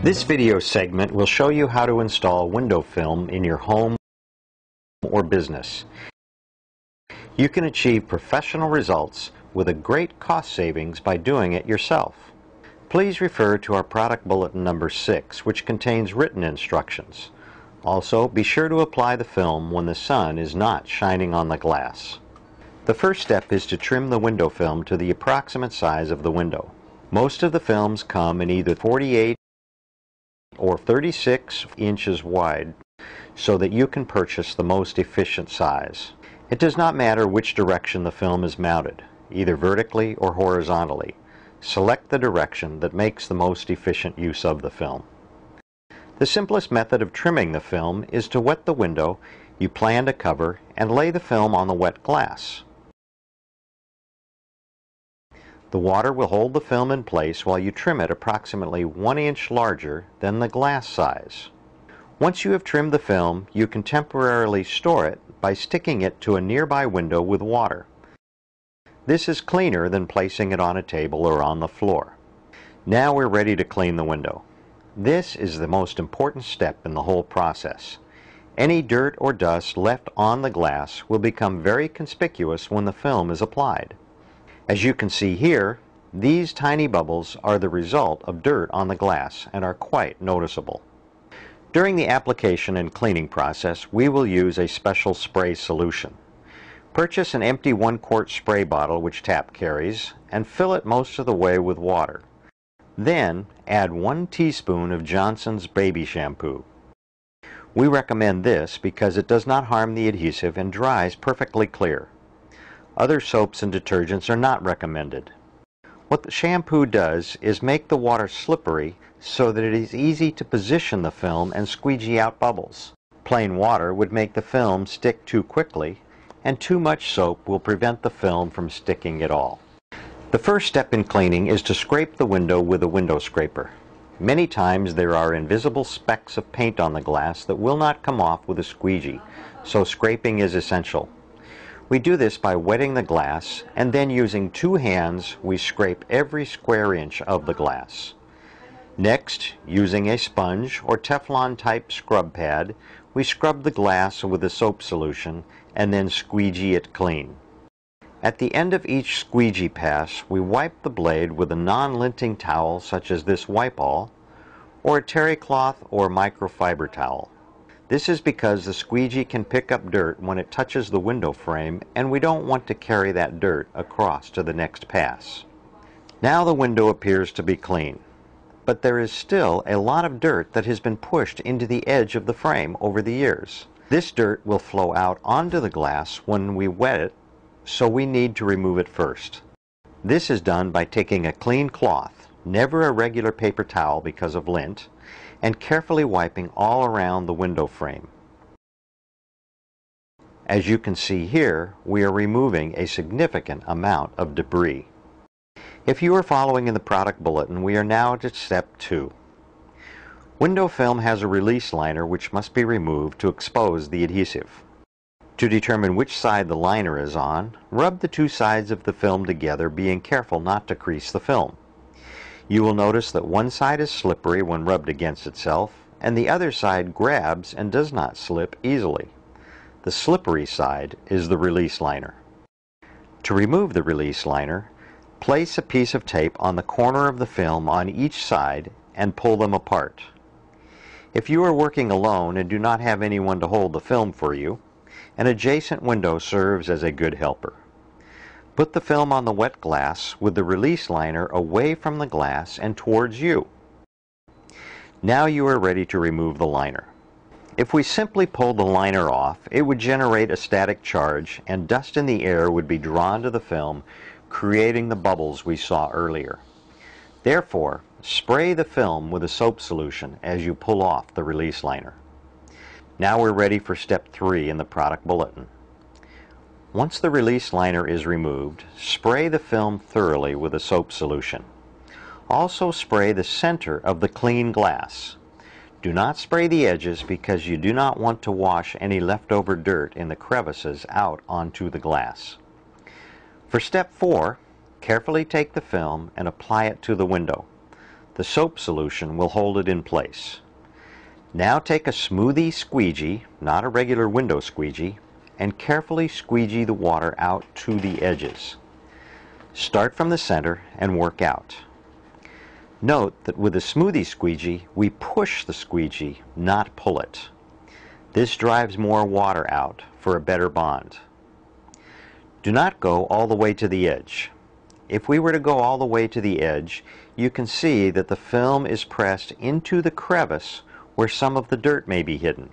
This video segment will show you how to install window film in your home or business. You can achieve professional results with a great cost savings by doing it yourself. Please refer to our product bulletin number 6, which contains written instructions. Also, be sure to apply the film when the sun is not shining on the glass. The first step is to trim the window film to the approximate size of the window. Most of the films come in either 48 or 36 inches wide, so that you can purchase the most efficient size. It does not matter which direction the film is mounted, either vertically or horizontally. Select the direction that makes the most efficient use of the film. The simplest method of trimming the film is to wet the window you plan to cover and lay the film on the wet glass. The water will hold the film in place while you trim it approximately 1 inch larger than the glass size. Once you have trimmed the film, you can temporarily store it by sticking it to a nearby window with water. This is cleaner than placing it on a table or on the floor. Now we're ready to clean the window. This is the most important step in the whole process. Any dirt or dust left on the glass will become very conspicuous when the film is applied. As you can see here, these tiny bubbles are the result of dirt on the glass and are quite noticeable. During the application and cleaning process, we will use a special spray solution. Purchase an empty 1-quart spray bottle which tap carries and fill it most of the way with water. Then add 1 teaspoon of Johnson's baby shampoo. We recommend this because it does not harm the adhesive and dries perfectly clear. Other soaps and detergents are not recommended. What the shampoo does is make the water slippery so that it is easy to position the film and squeegee out bubbles. Plain water would make the film stick too quickly, and too much soap will prevent the film from sticking at all. The first step in cleaning is to scrape the window with a window scraper. Many times there are invisible specks of paint on the glass that will not come off with a squeegee, so scraping is essential. We do this by wetting the glass, and then using 2 hands we scrape every square inch of the glass. Next, using a sponge or Teflon type scrub pad, we scrub the glass with a soap solution and then squeegee it clean. At the end of each squeegee pass, we wipe the blade with a non-linting towel such as this wipe-all, or a terry cloth or microfiber towel. This is because the squeegee can pick up dirt when it touches the window frame, and we don't want to carry that dirt across to the next pass. Now the window appears to be clean, but there is still a lot of dirt that has been pushed into the edge of the frame over the years. This dirt will flow out onto the glass when we wet it, so we need to remove it first. This is done by taking a clean cloth, never a regular paper towel because of lint, and carefully wiping all around the window frame. As you can see here, we are removing a significant amount of debris. If you are following in the product bulletin, we are now at step 2. Window film has a release liner which must be removed to expose the adhesive. To determine which side the liner is on, rub the 2 sides of the film together, being careful not to crease the film. You will notice that one side is slippery when rubbed against itself, and the other side grabs and does not slip easily. The slippery side is the release liner. To remove the release liner, place a piece of tape on the corner of the film on each side and pull them apart. If you are working alone and do not have anyone to hold the film for you, an adjacent window serves as a good helper. Put the film on the wet glass with the release liner away from the glass and towards you. Now you are ready to remove the liner. If we simply pull the liner off, it would generate a static charge and dust in the air would be drawn to the film, creating the bubbles we saw earlier. Therefore, spray the film with a soap solution as you pull off the release liner. Now we're ready for step 3 in the product bulletin. Once the release liner is removed, spray the film thoroughly with a soap solution. Also spray the center of the clean glass. Do not spray the edges because you do not want to wash any leftover dirt in the crevices out onto the glass. For step 4, carefully take the film and apply it to the window. The soap solution will hold it in place. Now take a smoothie squeegee, not a regular window squeegee, and carefully squeegee the water out to the edges. Start from the center and work out. Note that with a smoothie squeegee, we push the squeegee, not pull it. This drives more water out for a better bond. Do not go all the way to the edge. If we were to go all the way to the edge, you can see that the film is pressed into the crevice where some of the dirt may be hidden.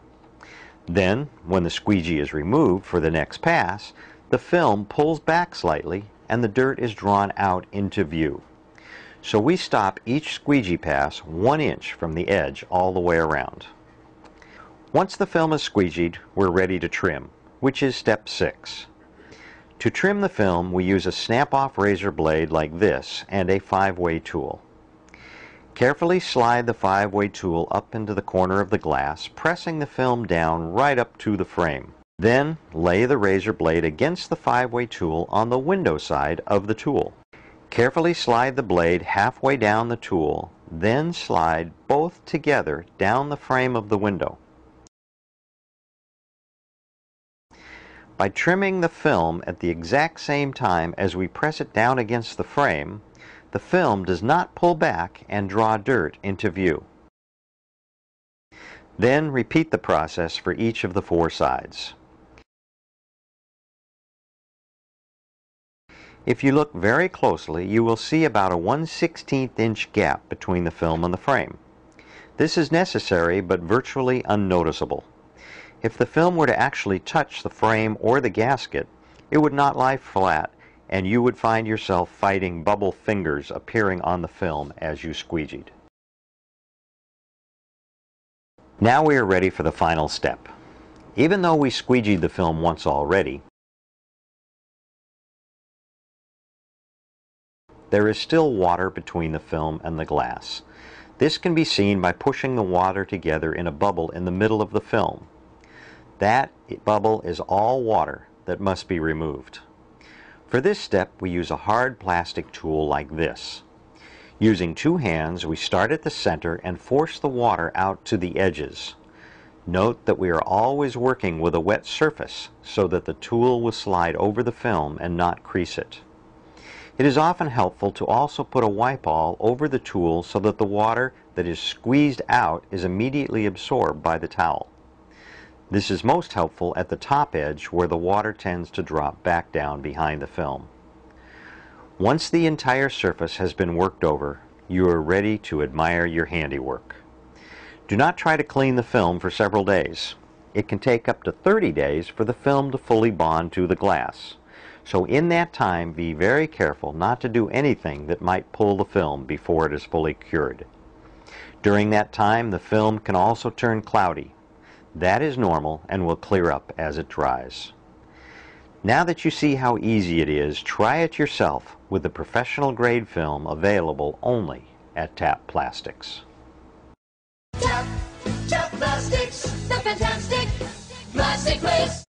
Then, when the squeegee is removed for the next pass, the film pulls back slightly and the dirt is drawn out into view. So we stop each squeegee pass 1 inch from the edge all the way around. Once the film is squeegeed, we're ready to trim, which is step 6. To trim the film, we use a snap-off razor blade like this and a 5-way tool. Carefully slide the 5-way tool up into the corner of the glass, pressing the film down right up to the frame. Then lay the razor blade against the 5-way tool on the window side of the tool. Carefully slide the blade halfway down the tool, then slide both together down the frame of the window. By trimming the film at the exact same time as we press it down against the frame, the film does not pull back and draw dirt into view. Then repeat the process for each of the 4 sides. If you look very closely, you will see about a 1/16 inch gap between the film and the frame. This is necessary but virtually unnoticeable. If the film were to actually touch the frame or the gasket, it would not lie flat, and you would find yourself fighting bubble fingers appearing on the film as you squeegeed. Now we are ready for the final step. Even though we squeegeed the film once already, there is still water between the film and the glass. This can be seen by pushing the water together in a bubble in the middle of the film. That bubble is all water that must be removed. For this step, we use a hard plastic tool like this. Using 2 hands, we start at the center and force the water out to the edges. Note that we are always working with a wet surface so that the tool will slide over the film and not crease it. It is often helpful to also put a wipe all over the tool so that the water that is squeezed out is immediately absorbed by the towel. This is most helpful at the top edge where the water tends to drop back down behind the film. Once the entire surface has been worked over, you are ready to admire your handiwork. Do not try to clean the film for several days. It can take up to 30 days for the film to fully bond to the glass. So in that time, be very careful not to do anything that might pull the film before it is fully cured. During that time, the film can also turn cloudy. That is normal and will clear up as it dries. Now that you see how easy it is, try it yourself with the professional grade film available only at Tap Plastics.